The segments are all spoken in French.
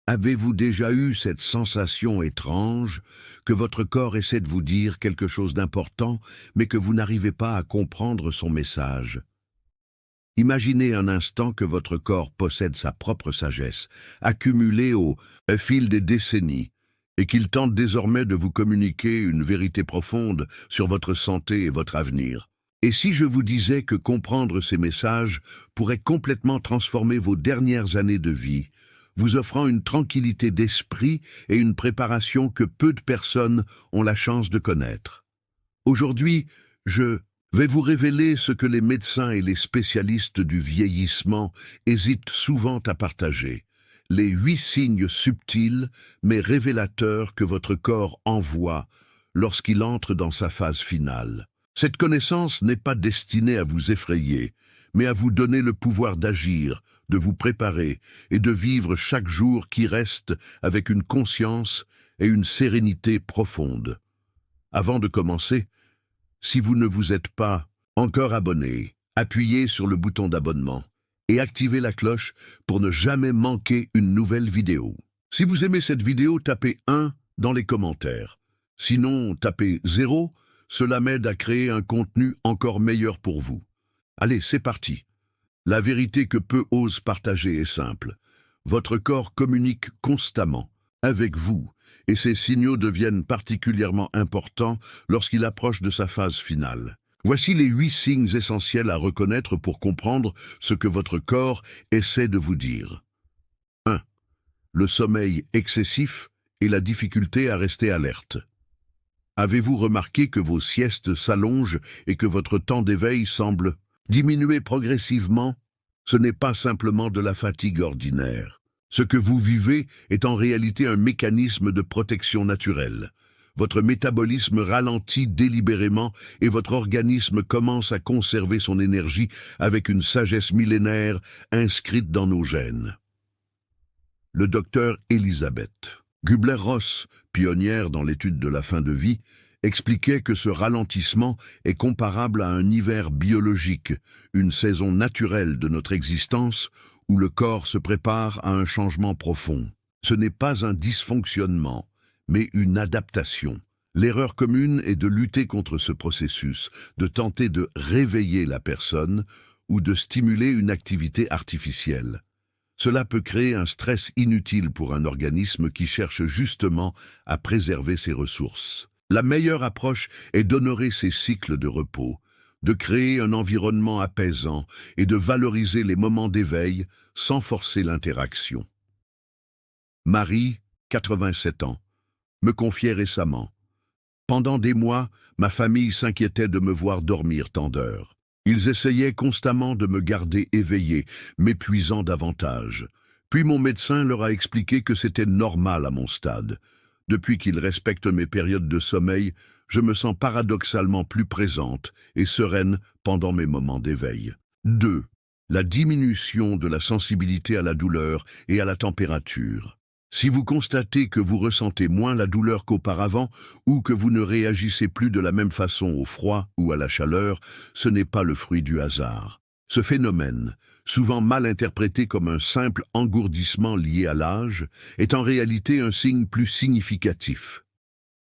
Avez-vous déjà eu cette sensation étrange que votre corps essaie de vous dire quelque chose d'important, mais que vous n'arrivez pas à comprendre son message? Imaginez un instant que votre corps possède sa propre sagesse, accumulée au fil des décennies, et qu'il tente désormais de vous communiquer une vérité profonde sur votre santé et votre avenir. Et si je vous disais que comprendre ces messages pourrait complètement transformer vos dernières années de vie, vous offrant une tranquillité d'esprit et une préparation que peu de personnes ont la chance de connaître? Aujourd'hui, je vais vous révéler ce que les médecins et les spécialistes du vieillissement hésitent souvent à partager. Les 8 signes subtils mais révélateurs que votre corps envoie lorsqu'il entre dans sa phase finale. Cette connaissance n'est pas destinée à vous effrayer, mais à vous donner le pouvoir d'agir, de vous préparer et de vivre chaque jour qui reste avec une conscience et une sérénité profonde. Avant de commencer, si vous ne vous êtes pas encore abonné, appuyez sur le bouton d'abonnement et activez la cloche pour ne jamais manquer une nouvelle vidéo. Si vous aimez cette vidéo, tapez 1 dans les commentaires. Sinon, tapez 0, cela m'aide à créer un contenu encore meilleur pour vous. Allez, c'est parti. La vérité que peu osent partager est simple. Votre corps communique constamment avec vous, et ces signaux deviennent particulièrement importants lorsqu'il approche de sa phase finale. Voici les 8 signes essentiels à reconnaître pour comprendre ce que votre corps essaie de vous dire. 1. Le sommeil excessif et la difficulté à rester alerte. Avez-vous remarqué que vos siestes s'allongent et que votre temps d'éveil semble diminuer progressivement? Ce n'est pas simplement de la fatigue ordinaire. Ce que vous vivez est en réalité un mécanisme de protection naturelle. Votre métabolisme ralentit délibérément et votre organisme commence à conserver son énergie avec une sagesse millénaire inscrite dans nos gènes. Le docteur Elisabeth Kubler-Ross, pionnière dans l'étude de la fin de vie, expliquait que ce ralentissement est comparable à un hiver biologique, une saison naturelle de notre existence où le corps se prépare à un changement profond. Ce n'est pas un dysfonctionnement, mais une adaptation. L'erreur commune est de lutter contre ce processus, de tenter de réveiller la personne ou de stimuler une activité artificielle. Cela peut créer un stress inutile pour un organisme qui cherche justement à préserver ses ressources. La meilleure approche est d'honorer ces cycles de repos, de créer un environnement apaisant et de valoriser les moments d'éveil sans forcer l'interaction. Marie, 87 ans, me confiait récemment. Pendant des mois, ma famille s'inquiétait de me voir dormir tant d'heures. Ils essayaient constamment de me garder éveillé, m'épuisant davantage. Puis mon médecin leur a expliqué que c'était normal à mon stade. Depuis qu'ils respectent mes périodes de sommeil, je me sens paradoxalement plus présente et sereine pendant mes moments d'éveil. 2. La diminution de la sensibilité à la douleur et à la température. Si vous constatez que vous ressentez moins la douleur qu'auparavant ou que vous ne réagissez plus de la même façon au froid ou à la chaleur, ce n'est pas le fruit du hasard. Ce phénomène, souvent mal interprété comme un simple engourdissement lié à l'âge, est en réalité un signe plus significatif.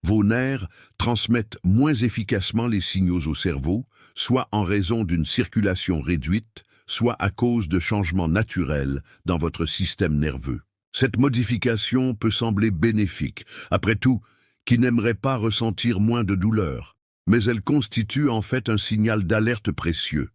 Vos nerfs transmettent moins efficacement les signaux au cerveau, soit en raison d'une circulation réduite, soit à cause de changements naturels dans votre système nerveux. Cette modification peut sembler bénéfique. Après tout, qui n'aimerait pas ressentir moins de douleur? Mais elle constitue en fait un signal d'alerte précieux.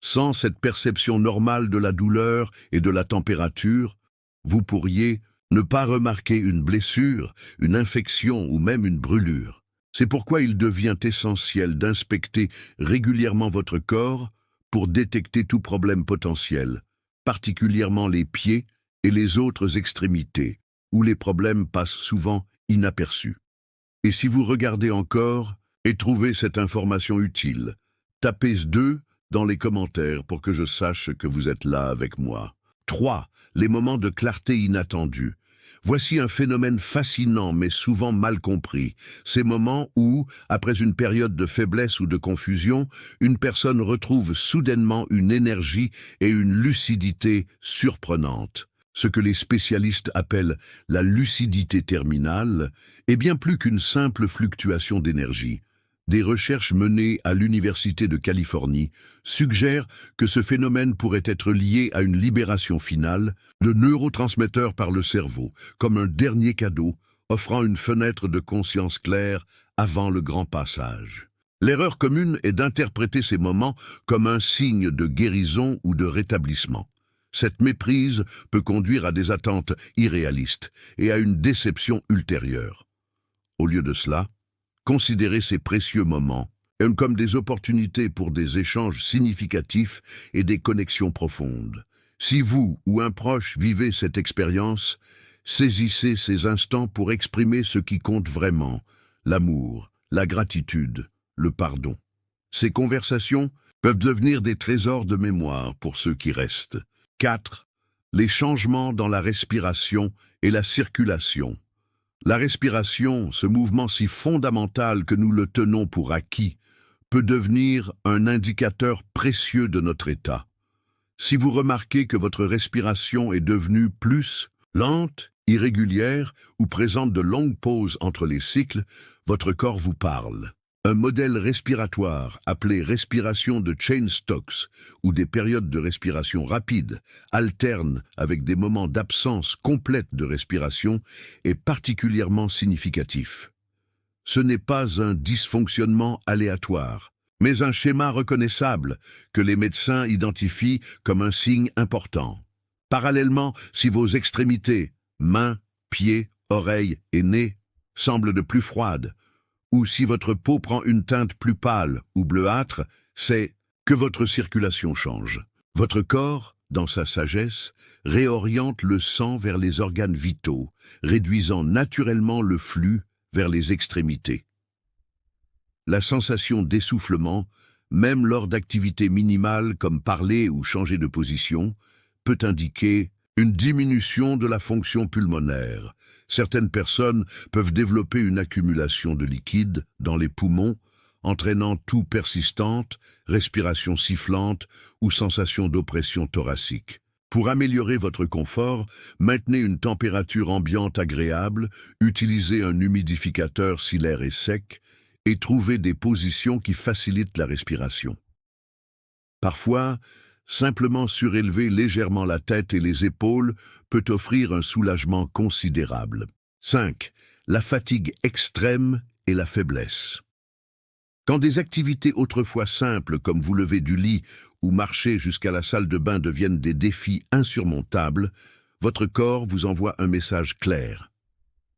Sans cette perception normale de la douleur et de la température, vous pourriez ne pas remarquer une blessure, une infection ou même une brûlure. C'est pourquoi il devient essentiel d'inspecter régulièrement votre corps pour détecter tout problème potentiel, particulièrement les pieds et les autres extrémités, où les problèmes passent souvent inaperçus. Et si vous regardez encore et trouvez cette information utile, tapez 2 dans les commentaires pour que je sache que vous êtes là avec moi. 3. Les moments de clarté inattendus. Voici un phénomène fascinant mais souvent mal compris. Ces moments où, après une période de faiblesse ou de confusion, une personne retrouve soudainement une énergie et une lucidité surprenantes. Ce que les spécialistes appellent la lucidité terminale est bien plus qu'une simple fluctuation d'énergie. Des recherches menées à l'Université de Californie suggèrent que ce phénomène pourrait être lié à une libération finale de neurotransmetteurs par le cerveau, comme un dernier cadeau offrant une fenêtre de conscience claire avant le grand passage. L'erreur commune est d'interpréter ces moments comme un signe de guérison ou de rétablissement. Cette méprise peut conduire à des attentes irréalistes et à une déception ultérieure. Au lieu de cela, considérez ces précieux moments comme des opportunités pour des échanges significatifs et des connexions profondes. Si vous ou un proche vivez cette expérience, saisissez ces instants pour exprimer ce qui compte vraiment, l'amour, la gratitude, le pardon. Ces conversations peuvent devenir des trésors de mémoire pour ceux qui restent. 4. Les changements dans la respiration et la circulation. La respiration, ce mouvement si fondamental que nous le tenons pour acquis, peut devenir un indicateur précieux de notre état. Si vous remarquez que votre respiration est devenue plus lente, irrégulière ou présente de longues pauses entre les cycles, votre corps vous parle. Un modèle respiratoire appelé respiration de Cheyne-Stokes ou des périodes de respiration rapide alternent avec des moments d'absence complète de respiration est particulièrement significatif. Ce n'est pas un dysfonctionnement aléatoire, mais un schéma reconnaissable que les médecins identifient comme un signe important. Parallèlement, si vos extrémités, mains, pieds, oreilles et nez, semblent de plus froides, ou si votre peau prend une teinte plus pâle ou bleuâtre, c'est que votre circulation change. Votre corps, dans sa sagesse, réoriente le sang vers les organes vitaux, réduisant naturellement le flux vers les extrémités. La sensation d'essoufflement, même lors d'activités minimales comme parler ou changer de position, peut indiquer une diminution de la fonction pulmonaire. Certaines personnes peuvent développer une accumulation de liquide dans les poumons, entraînant toux persistante, respiration sifflante ou sensation d'oppression thoracique. Pour améliorer votre confort, maintenez une température ambiante agréable, utilisez un humidificateur si l'air est sec et trouvez des positions qui facilitent la respiration. Parfois, simplement surélever légèrement la tête et les épaules peut offrir un soulagement considérable. 5. La fatigue extrême et la faiblesse. Quand des activités autrefois simples comme vous lever du lit ou marcher jusqu'à la salle de bain deviennent des défis insurmontables, votre corps vous envoie un message clair.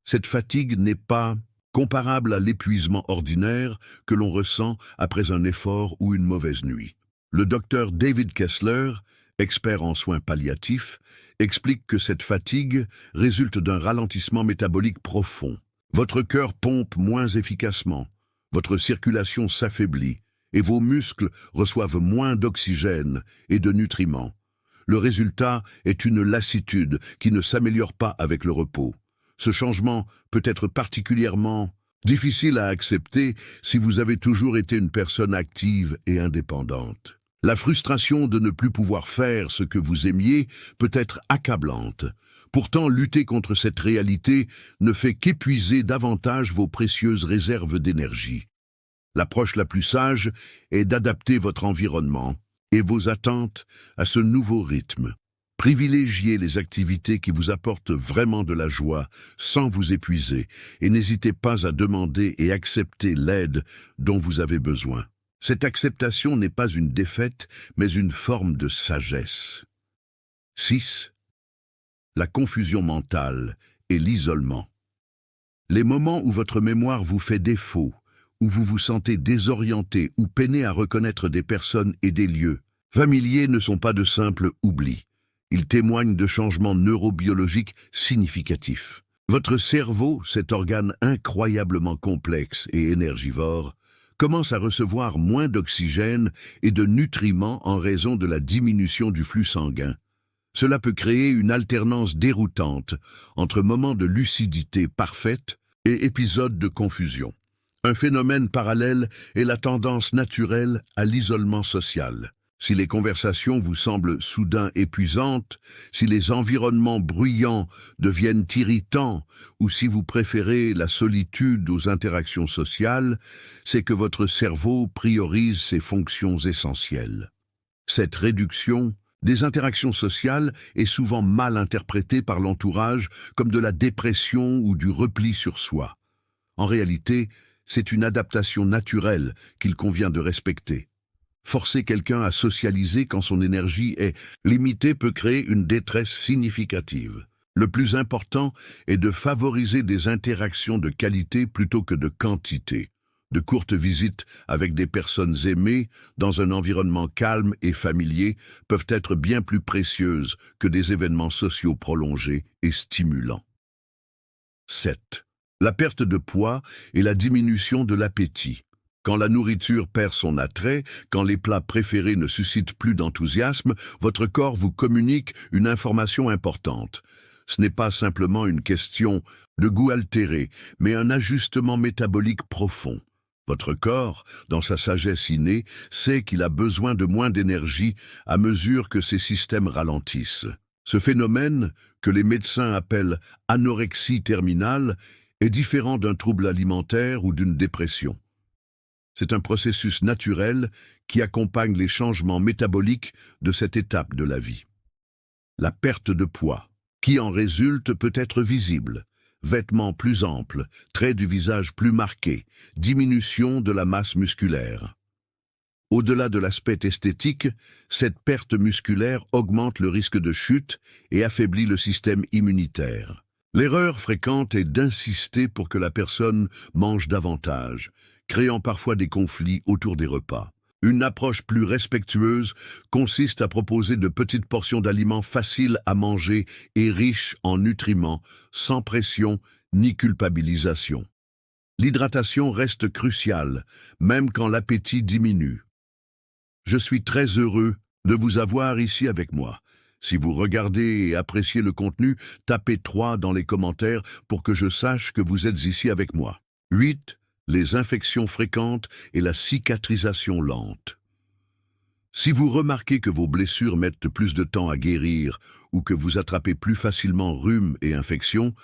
Cette fatigue n'est pas comparable à l'épuisement ordinaire que l'on ressent après un effort ou une mauvaise nuit. Le docteur David Kessler, expert en soins palliatifs, explique que cette fatigue résulte d'un ralentissement métabolique profond. Votre cœur pompe moins efficacement, votre circulation s'affaiblit et vos muscles reçoivent moins d'oxygène et de nutriments. Le résultat est une lassitude qui ne s'améliore pas avec le repos. Ce changement peut être particulièrement difficile à accepter si vous avez toujours été une personne active et indépendante. La frustration de ne plus pouvoir faire ce que vous aimiez peut être accablante. Pourtant, lutter contre cette réalité ne fait qu'épuiser davantage vos précieuses réserves d'énergie. L'approche la plus sage est d'adapter votre environnement et vos attentes à ce nouveau rythme. Privilégiez les activités qui vous apportent vraiment de la joie sans vous épuiser et n'hésitez pas à demander et accepter l'aide dont vous avez besoin. Cette acceptation n'est pas une défaite, mais une forme de sagesse. 6. La confusion mentale et l'isolement. Les moments où votre mémoire vous fait défaut, où vous vous sentez désorienté ou peinez à reconnaître des personnes et des lieux familiers ne sont pas de simples oublis. Ils témoignent de changements neurobiologiques significatifs. Votre cerveau, cet organe incroyablement complexe et énergivore, commence à recevoir moins d'oxygène et de nutriments en raison de la diminution du flux sanguin. Cela peut créer une alternance déroutante entre moments de lucidité parfaite et épisodes de confusion. Un phénomène parallèle est la tendance naturelle à l'isolement social. Si les conversations vous semblent soudain épuisantes, si les environnements bruyants deviennent irritants, ou si vous préférez la solitude aux interactions sociales, c'est que votre cerveau priorise ses fonctions essentielles. Cette réduction des interactions sociales est souvent mal interprétée par l'entourage comme de la dépression ou du repli sur soi. En réalité, c'est une adaptation naturelle qu'il convient de respecter. Forcer quelqu'un à socialiser quand son énergie est limitée peut créer une détresse significative. Le plus important est de favoriser des interactions de qualité plutôt que de quantité. De courtes visites avec des personnes aimées, dans un environnement calme et familier, peuvent être bien plus précieuses que des événements sociaux prolongés et stimulants. 7. La perte de poids et la diminution de l'appétit. Quand la nourriture perd son attrait, quand les plats préférés ne suscitent plus d'enthousiasme, votre corps vous communique une information importante. Ce n'est pas simplement une question de goût altéré, mais un ajustement métabolique profond. Votre corps, dans sa sagesse innée, sait qu'il a besoin de moins d'énergie à mesure que ses systèmes ralentissent. Ce phénomène, que les médecins appellent anorexie terminale, est différent d'un trouble alimentaire ou d'une dépression. C'est un processus naturel qui accompagne les changements métaboliques de cette étape de la vie. La perte de poids, qui en résulte, peut être visible. Vêtements plus amples, traits du visage plus marqués, diminution de la masse musculaire. Au-delà de l'aspect esthétique, cette perte musculaire augmente le risque de chute et affaiblit le système immunitaire. L'erreur fréquente est d'insister pour que la personne mange davantage, créant parfois des conflits autour des repas. Une approche plus respectueuse consiste à proposer de petites portions d'aliments faciles à manger et riches en nutriments, sans pression ni culpabilisation. L'hydratation reste cruciale, même quand l'appétit diminue. Je suis très heureux de vous avoir ici avec moi. Si vous regardez et appréciez le contenu, tapez 3 dans les commentaires pour que je sache que vous êtes ici avec moi. 8. Les infections fréquentes et la cicatrisation lente. Si vous remarquez que vos blessures mettent plus de temps à guérir ou que vous attrapez plus facilement rhume et infections,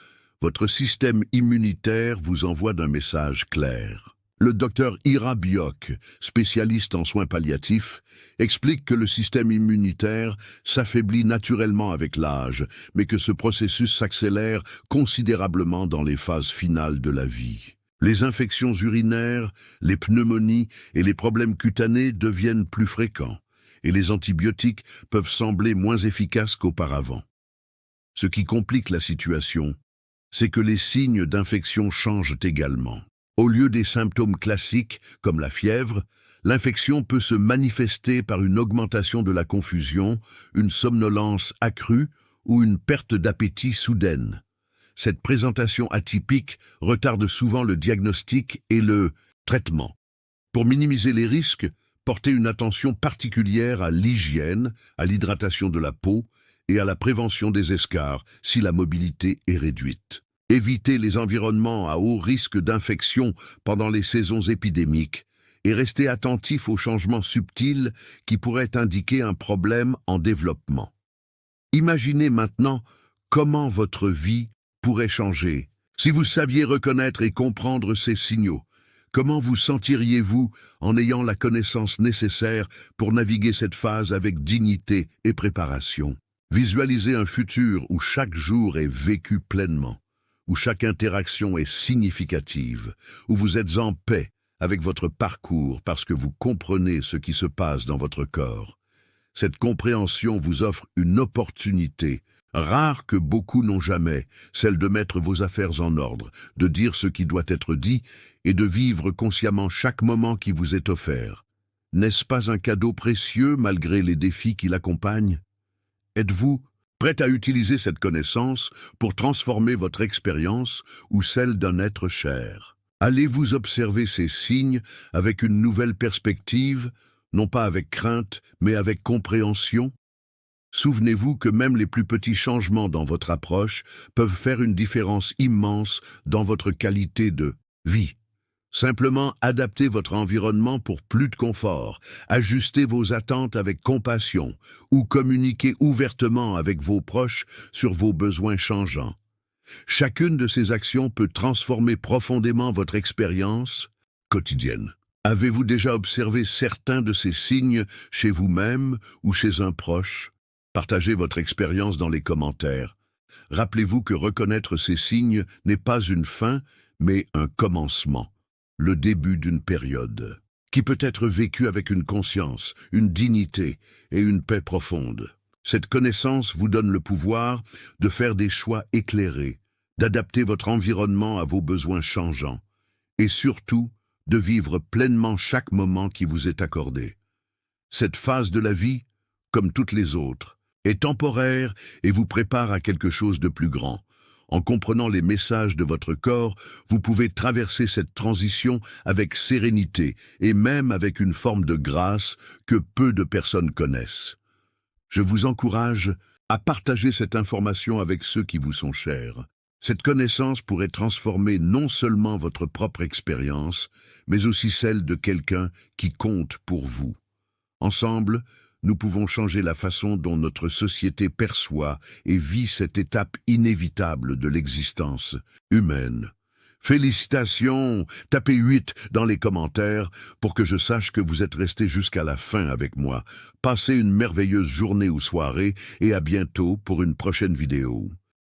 votre système immunitaire vous envoie un message clair. Le docteur Ira Bioch, spécialiste en soins palliatifs, explique que le système immunitaire s'affaiblit naturellement avec l'âge, mais que ce processus s'accélère considérablement dans les phases finales de la vie. Les infections urinaires, les pneumonies et les problèmes cutanés deviennent plus fréquents, et les antibiotiques peuvent sembler moins efficaces qu'auparavant. Ce qui complique la situation, c'est que les signes d'infection changent également. Au lieu des symptômes classiques, comme la fièvre, l'infection peut se manifester par une augmentation de la confusion, une somnolence accrue ou une perte d'appétit soudaine. Cette présentation atypique retarde souvent le diagnostic et le traitement. Pour minimiser les risques, portez une attention particulière à l'hygiène, à l'hydratation de la peau et à la prévention des escarres si la mobilité est réduite. Évitez les environnements à haut risque d'infection pendant les saisons épidémiques et restez attentif aux changements subtils qui pourraient indiquer un problème en développement. Imaginez maintenant comment votre vie pourrait changer si vous saviez reconnaître et comprendre ces signaux. Comment vous sentiriez-vous en ayant la connaissance nécessaire pour naviguer cette phase avec dignité et préparation? Visualisez un futur où chaque jour est vécu pleinement, où chaque interaction est significative, où vous êtes en paix avec votre parcours parce que vous comprenez ce qui se passe dans votre corps. Cette compréhension vous offre une opportunité, rare que beaucoup n'ont jamais, celle de mettre vos affaires en ordre, de dire ce qui doit être dit et de vivre consciemment chaque moment qui vous est offert. N'est-ce pas un cadeau précieux malgré les défis qui l'accompagnent? Êtes-vous prêt à utiliser cette connaissance pour transformer votre expérience ou celle d'un être cher? Allez-vous observer ces signes avec une nouvelle perspective, non pas avec crainte, mais avec compréhension? Souvenez-vous que même les plus petits changements dans votre approche peuvent faire une différence immense dans votre qualité de vie. Simplement adaptez votre environnement pour plus de confort, ajustez vos attentes avec compassion ou communiquez ouvertement avec vos proches sur vos besoins changeants. Chacune de ces actions peut transformer profondément votre expérience quotidienne. Avez-vous déjà observé certains de ces signes chez vous-même ou chez un proche? Partagez votre expérience dans les commentaires. Rappelez-vous que reconnaître ces signes n'est pas une fin, mais un commencement, le début d'une période, qui peut être vécue avec une conscience, une dignité et une paix profonde. Cette connaissance vous donne le pouvoir de faire des choix éclairés, d'adapter votre environnement à vos besoins changeants, et surtout, de vivre pleinement chaque moment qui vous est accordé. Cette phase de la vie, comme toutes les autres, est temporaire et vous prépare à quelque chose de plus grand. En comprenant les messages de votre corps, vous pouvez traverser cette transition avec sérénité et même avec une forme de grâce que peu de personnes connaissent. Je vous encourage à partager cette information avec ceux qui vous sont chers. Cette connaissance pourrait transformer non seulement votre propre expérience, mais aussi celle de quelqu'un qui compte pour vous. Ensemble, nous pouvons changer la façon dont notre société perçoit et vit cette étape inévitable de l'existence humaine. Félicitations! Tapez 8 dans les commentaires pour que je sache que vous êtes resté jusqu'à la fin avec moi. Passez une merveilleuse journée ou soirée et à bientôt pour une prochaine vidéo.